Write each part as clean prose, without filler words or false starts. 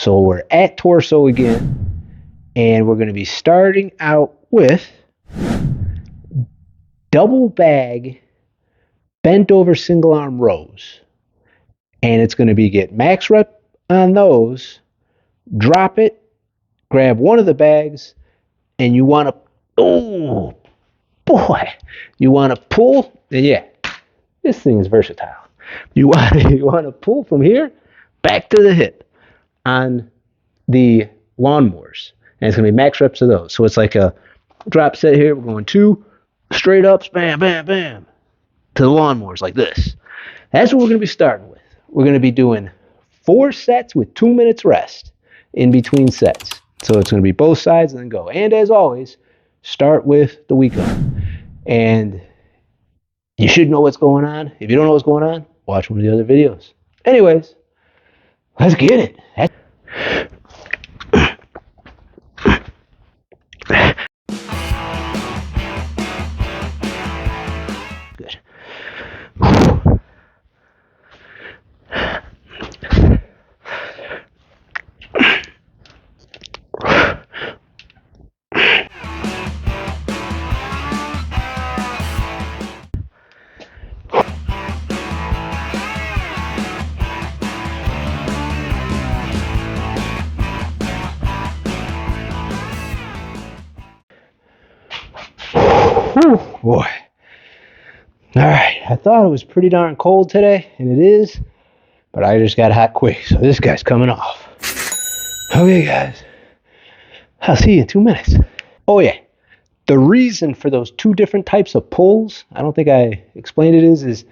So we're at torso again, and we're going to be starting out with double bag bent over single arm rows. And it's going to be get max rep on those, drop it, grab one of the bags, and you want to, oh boy, you want to pull, and yeah, this thing is versatile. You want to pull from here back to the hip on the lawnmowers, and it's going to be max reps of those. So it's like a drop set here. We're going 2 straight ups, bam, bam, bam, to the lawnmowers like this. That's what we're going to be starting with. We're going to be doing 4 sets with 2 minutes rest in between sets. So it's going to be both sides and then go. And as always, start with the week off. And you should know what's going on. If you don't know what's going on, watch one of the other videos. Anyways, let's get it. Good. Whew, boy. All right, I thought it was pretty darn cold today, and it is, but I just got hot quick, so this guy's coming off. Okay, guys, I'll see you in 2 minutes. Oh, yeah, the reason for those 2 different types of pulls, I don't think I explained it, is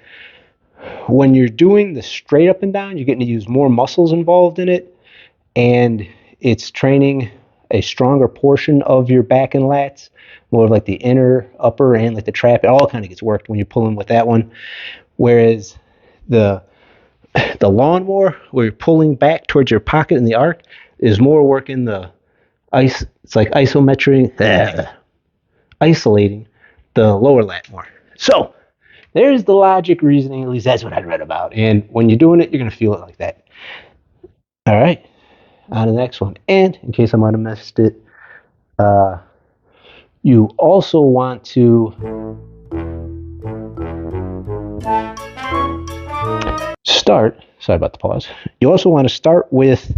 when you're doing the straight up and down, you're getting to use more muscles involved in it, and it's training a stronger portion of your back and lats, more of like the inner, upper, and like the trap. It all kind of gets worked when you're pulling with that one. Whereas the lawnmower, where you're pulling back towards your pocket in the arc, is more work in the ice. It's like isolating the lower lat more. So there's the logic reasoning. At least that's what I read about. And when you're doing it, you're gonna feel it like that. All right. On to the next one. And in case I might have missed it, you also want to start, sorry about the pause, you also want to start with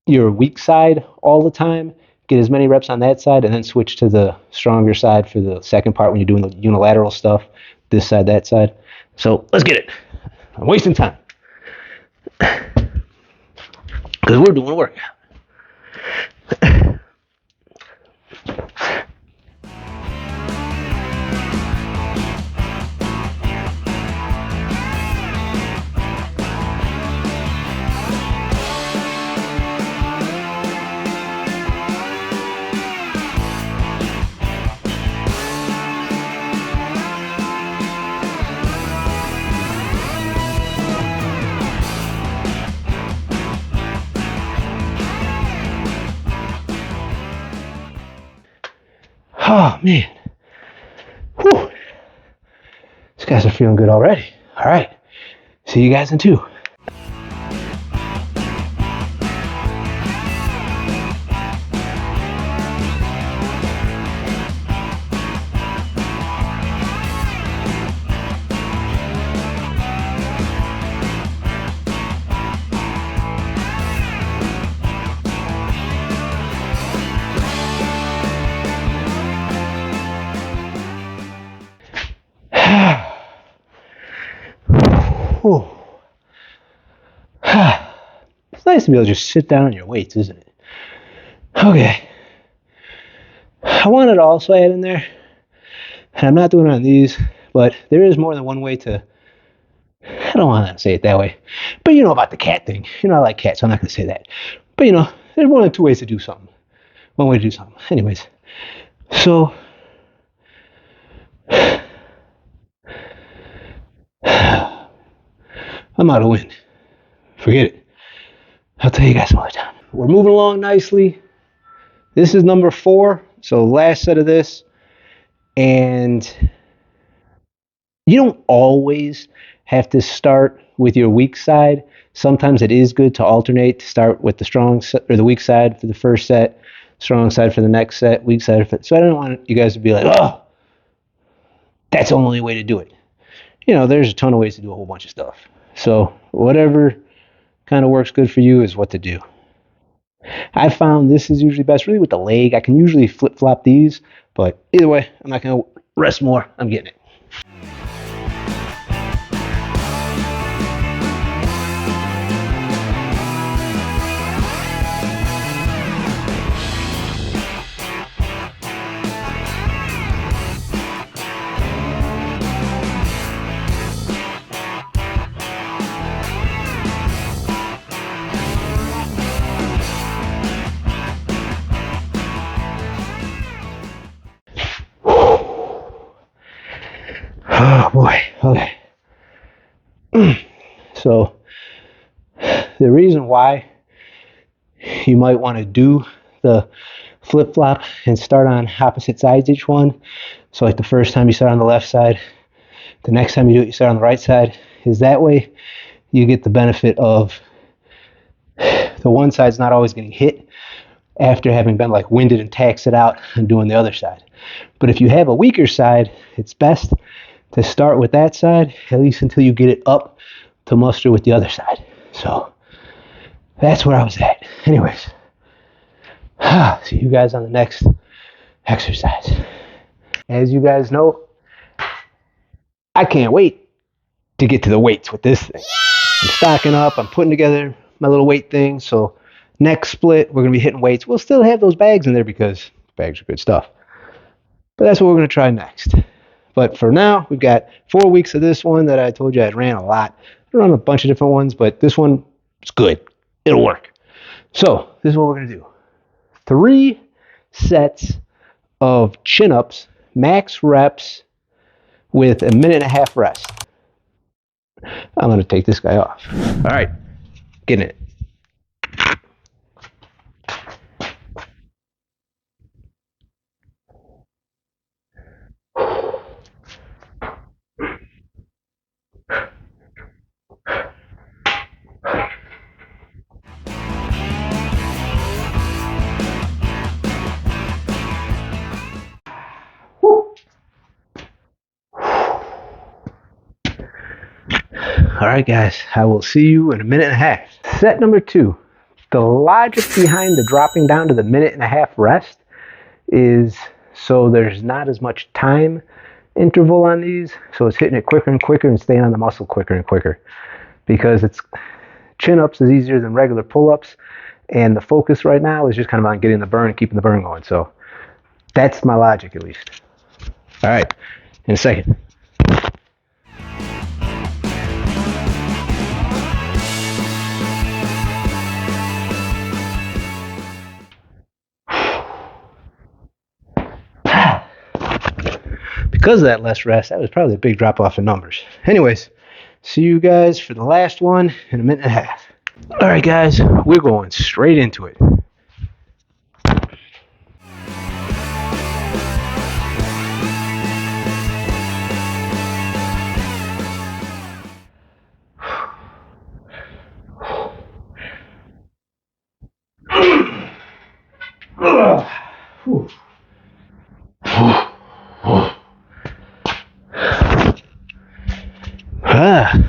your weak side all the time, get as many reps on that side, and then switch to the stronger side for the second part when you're doing the unilateral stuff, this side, that side. So let's get it. I'm wasting time, because we're doing a workout. Oh, man. Whew. These guys are feeling good already. All right. See you guys in 2. It's nice to be able to just sit down on your weights, isn't it? Okay. I wanted to also add in there, and I'm not doing it on these, but there is more than one way to, I don't want to say it that way, but you know about the cat thing. You know I like cats, so I'm not going to say that. But you know, there's more than 2 ways to do something. One way to do something. Anyways, so I'm out of wind. Forget it. I'll tell you guys some other time. We're moving along nicely. This is number 4, so last set of this. And you don't always have to start with your weak side. Sometimes it is good to alternate, to start with the strong or the weak side for the first set, strong side for the next set, weak side for. So I don't want you guys to be like, oh, that's the only way to do it. There's a ton of ways to do a whole bunch of stuff. So whatever kind of works good for you is what to do. I found this is usually best really with the leg. I can usually flip-flop these, but either way, I'm not going to rest more. I'm getting it. Oh boy, okay. So the reason why you might want to do the flip-flop and start on opposite sides each one, so like the first time you start on the left side, the next time you do it you start on the right side, is that way you get the benefit of the one side's not always getting hit after having been like winded and taxed it out and doing the other side. But if you have a weaker side, it's best to start with that side, at least until you get it up to muster with the other side. So that's where I was at. Anyways, see you guys on the next exercise. As you guys know, I can't wait to get to the weights with this thing. I'm stocking up, I'm putting together my little weight thing. So next split, we're going to be hitting weights. We'll still have those bags in there because bags are good stuff. But that's what we're going to try next. But for now, we've got 4 weeks of this one that I told you I ran a lot. I ran a bunch of different ones, but this one is good. It'll work. So this is what we're going to do. 3 sets of chin-ups, max reps, with a 1.5-minute rest. I'm going to take this guy off. All right, get in it. All right, guys, I will see you in a 1.5 minutes. Set number 2. The logic behind the dropping down to the 1.5 minute rest is so there's not as much time interval on these, so it's hitting it quicker and quicker and staying on the muscle quicker and quicker. Because it's chin-ups is easier than regular pull-ups, and the focus right now is just kind of on getting the burn and keeping the burn going. So that's my logic, at least. All right, in a second. Because of that less rest, that was probably a big drop off in numbers. Anyways, see you guys for the last one in a 1.5 minutes. All right, guys, we're going straight into it.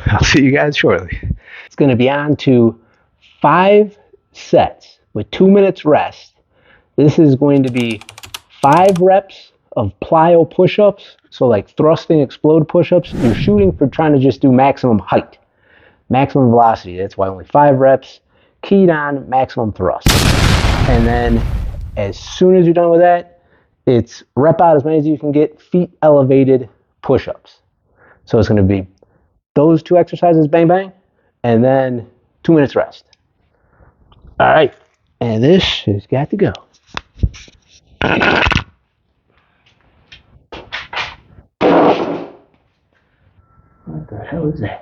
I'll see you guys shortly. It's going to be on to 5 sets with 2 minutes rest. This is going to be 5 reps of plyo push-ups. So like thrusting explode push-ups. You're shooting for trying to just do maximum height, maximum velocity. That's why only 5 reps. Keyed on maximum thrust. And then as soon as you're done with that, it's rep out as many as you can get, feet elevated push-ups. So it's going to be those 2 exercises, bang, bang, and then 2 minutes rest. All right, and this has got to go. What the hell is that?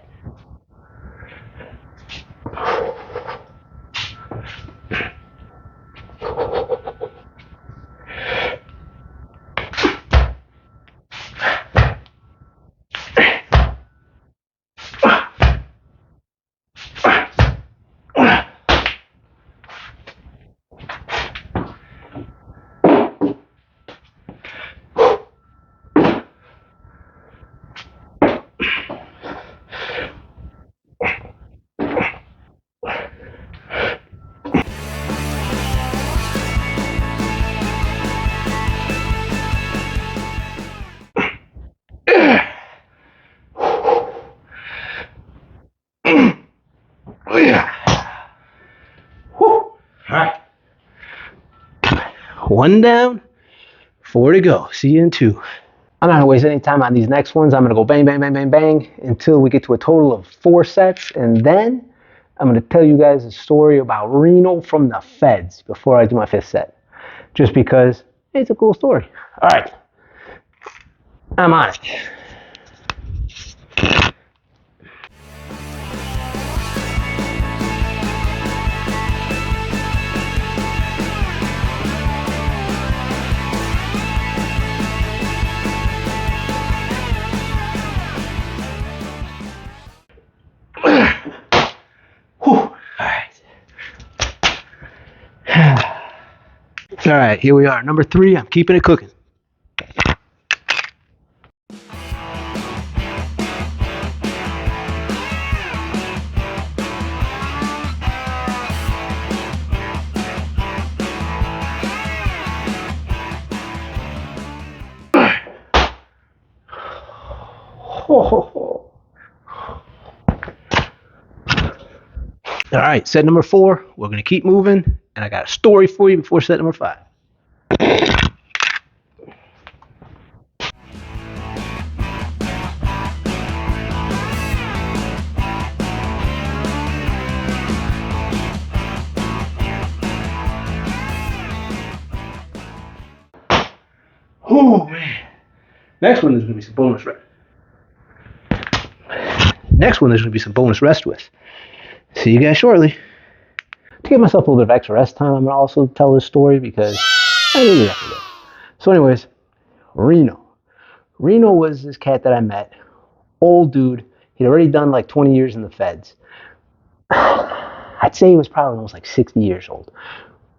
All right. 1 down, 4 to go. See you in 2. I'm not going to waste any time on these next ones. I'm going to go bang, bang, bang, bang, bang until we get to a total of 4 sets. And then I'm going to tell you guys a story about Reno from the feds before I do my 5th set. Just because it's a cool story. All right. I'm on it. All right, here we are. Number 3, I'm keeping it cooking. All right, set number 4. We're going to keep moving, and I got a story for you before set number 5. Oh, man. Next one, there's going to be some bonus rest. With. See you guys shortly. To give myself a little bit of extra rest time, I'm going to also tell this story because I needed that today. So anyways, Reno. Reno was this cat that I met. Old dude. He'd already done like 20 years in the feds. I'd say he was probably almost like 60 years old.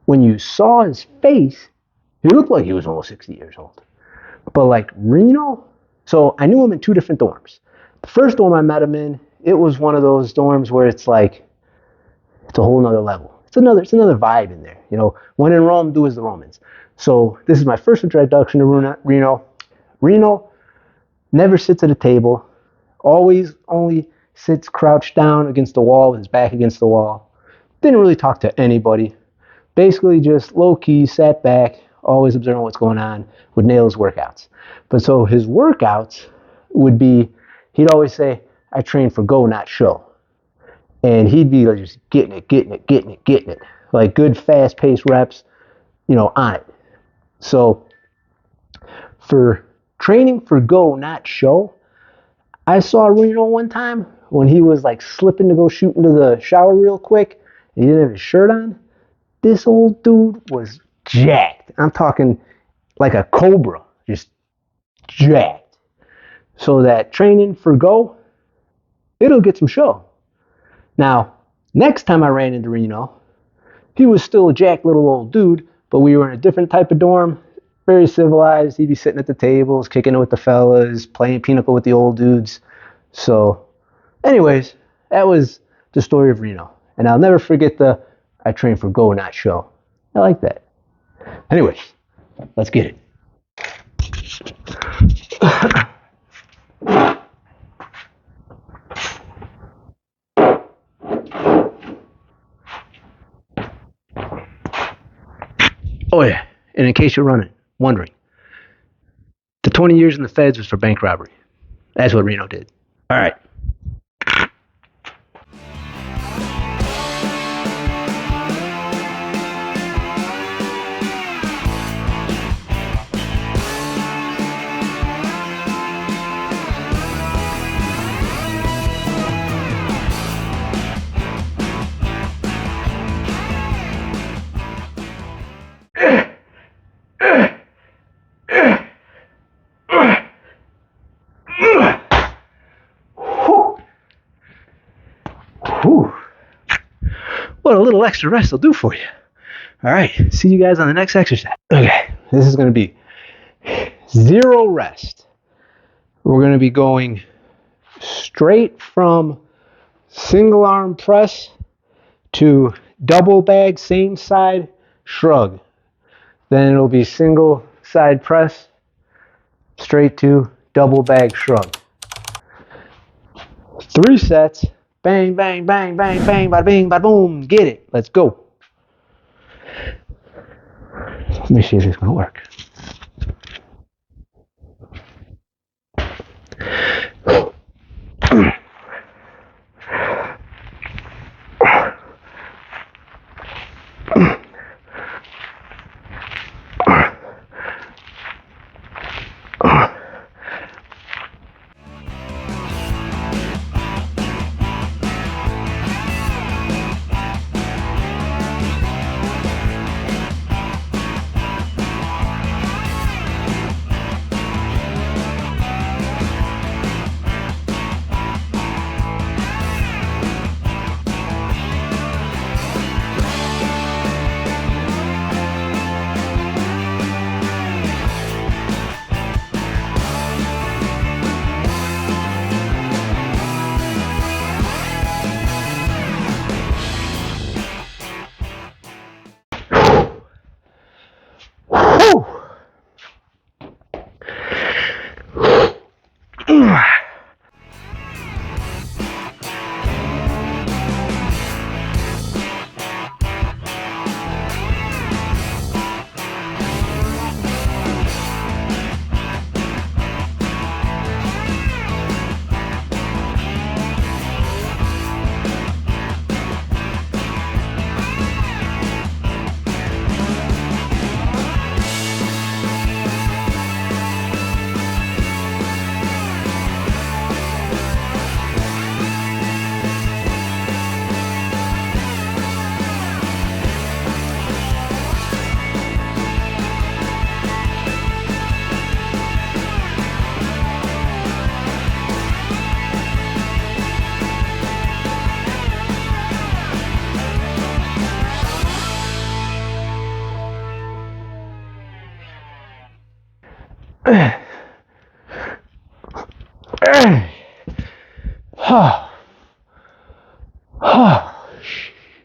When you saw his face, he looked like he was almost 60 years old. But like Reno, so I knew him in 2 different dorms. The first dorm I met him in, it was one of those dorms where it's like, it's a whole nother level. It's another vibe in there. You know, when in Rome, do as the Romans. So this is my first introduction to Reno. Reno never sits at a table. Always only sits crouched down against the wall with his back against the wall. Didn't really talk to anybody. Basically just low-key, sat back, always observing what's going on, would nail his workouts. But so his workouts would be, he'd always say, I train for go, not show. And he'd be like just getting it. Like good fast-paced reps, you know, on it. So for training for go, not show, I saw Reno one time when he was like slipping to go shoot into the shower real quick and he didn't have his shirt on. This old dude was jacked. I'm talking like a cobra, just jacked. So that training for go, it'll get some show. Now, next time I ran into Reno, he was still a jacked little old dude, but we were in a different type of dorm, very civilized. He'd be sitting at the tables, kicking it with the fellas, playing pinochle with the old dudes. So, anyways, that was the story of Reno. And I'll never forget the I train for go, not show. I like that. Anyways, let's get it. Oh yeah, and in case you're wondering, the 20 years in the feds was for bank robbery. That's what Reno did. All right. Whew. What a little extra rest will do for you. All right, see you guys on the next exercise. Okay, this is going to be 0 rest. We're going to be going straight from single arm press to double bag, same side, shrug. Then it'll be single side press, straight to double bag, shrug. 3 sets. Bang, bang, bang, bang, bang, bada bing, bada boom. Get it. Let's go. Let me see if it's going to work.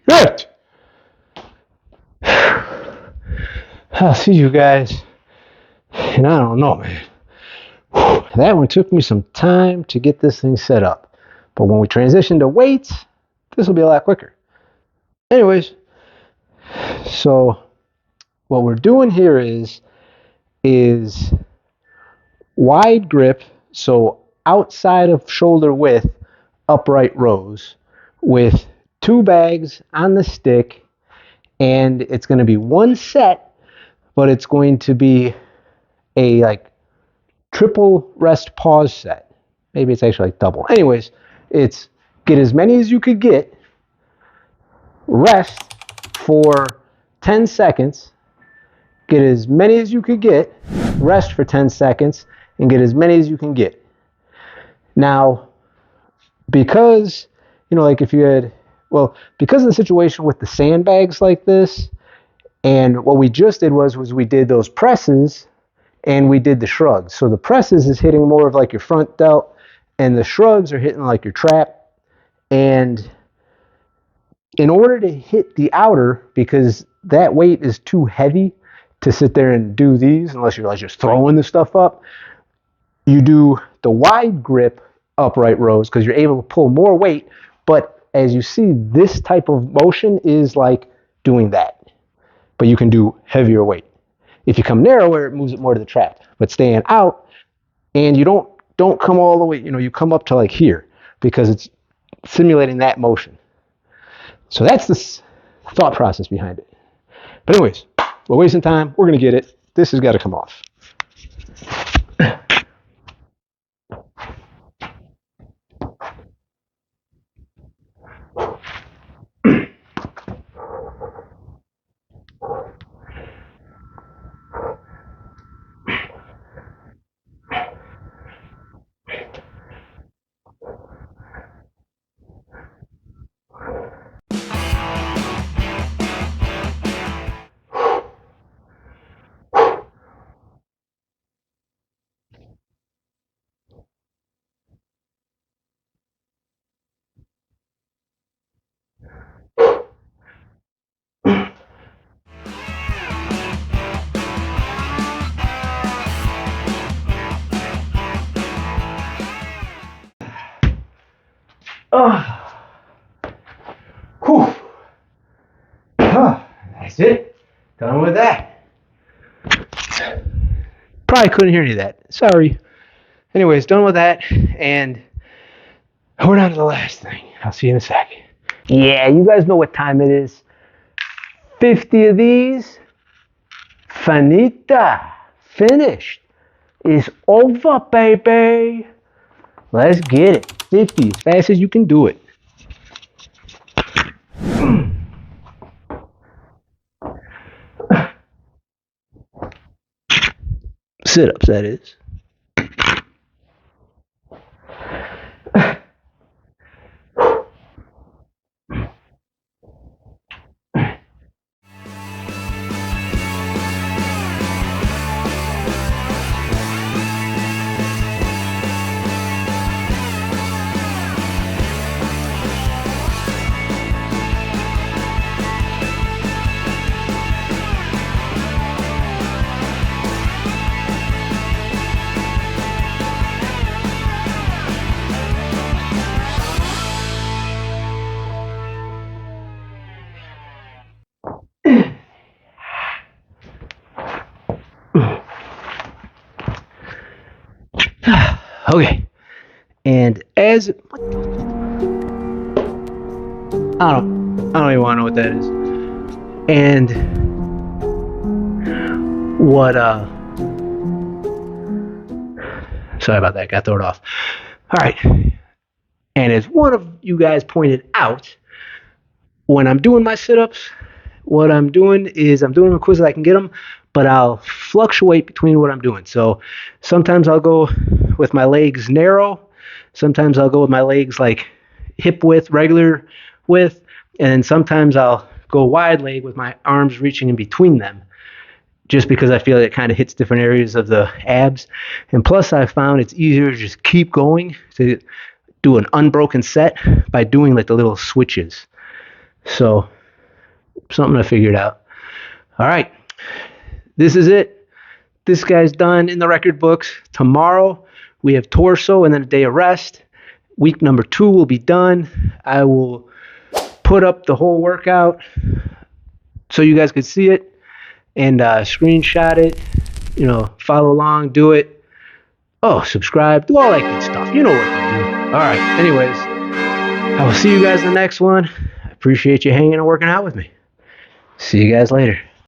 Shit! I'll see you guys. And I don't know, man. That one took me some time to get this thing set up. But when we transition to weights, this will be a lot quicker. Anyways, so what we're doing here is wide grip, so outside of shoulder width, upright rows with 2 bags on the stick, and it's going to be 1 set, but it's going to be a like triple rest pause set. Maybe it's actually like double. Anyways, it's get as many as you could get, rest for 10 seconds, get as many as you could get, rest for 10 seconds, and get as many as you can get. Now, because, like if you had, because of the situation with the sandbags like this, and what we just did was we did those presses and we did the shrugs. So the presses is hitting more of like your front delt, and the shrugs are hitting like your trap. And in order to hit the outer, because that weight is too heavy to sit there and do these, unless you're like just throwing the stuff up, you do the wide grip upright rows because you're able to pull more weight. But as you see, this type of motion is like doing that, but you can do heavier weight. If you come narrower, it moves it more to the trap. But staying out, and you don't come all the way, you come up to like here because it's simulating that motion. So that's the thought process behind it. But anyways, we're wasting time. We're going to get it. This has got to come off. That's it. Done with that. Probably couldn't hear any of that. Sorry. Anyways, done with that, and we're on to the last thing. I'll see you in a sec. Yeah, you guys know what time it is. 50 of these. Finita. Finished. It's over, baby. Let's get it. 50 as fast as you can do it. Sit-ups, that is. Okay. And as I don't even want to know what that is. And what sorry about that, got thrown off. All right. And as one of you guys pointed out, when I'm doing my sit-ups, what I'm doing is I'm doing them as quick as I can get them, but I'll fluctuate between what I'm doing. So sometimes I'll go with my legs narrow. Sometimes I'll go with my legs like hip width, regular width. And then sometimes I'll go wide leg with my arms reaching in between them, just because I feel it kind of hits different areas of the abs. And plus I found it's easier to just keep going, to do an unbroken set by doing like the little switches. So something I figured out. All right. This is it. This guy's done in the record books. Tomorrow we have torso and then a day of rest. Week number 2 will be done. I will put up the whole workout so you guys could see it and screenshot it, follow along, do it. Oh, subscribe, do all that good stuff. You know what to do. All right. Anyways, I will see you guys in the next one. I appreciate you hanging and working out with me. See you guys later.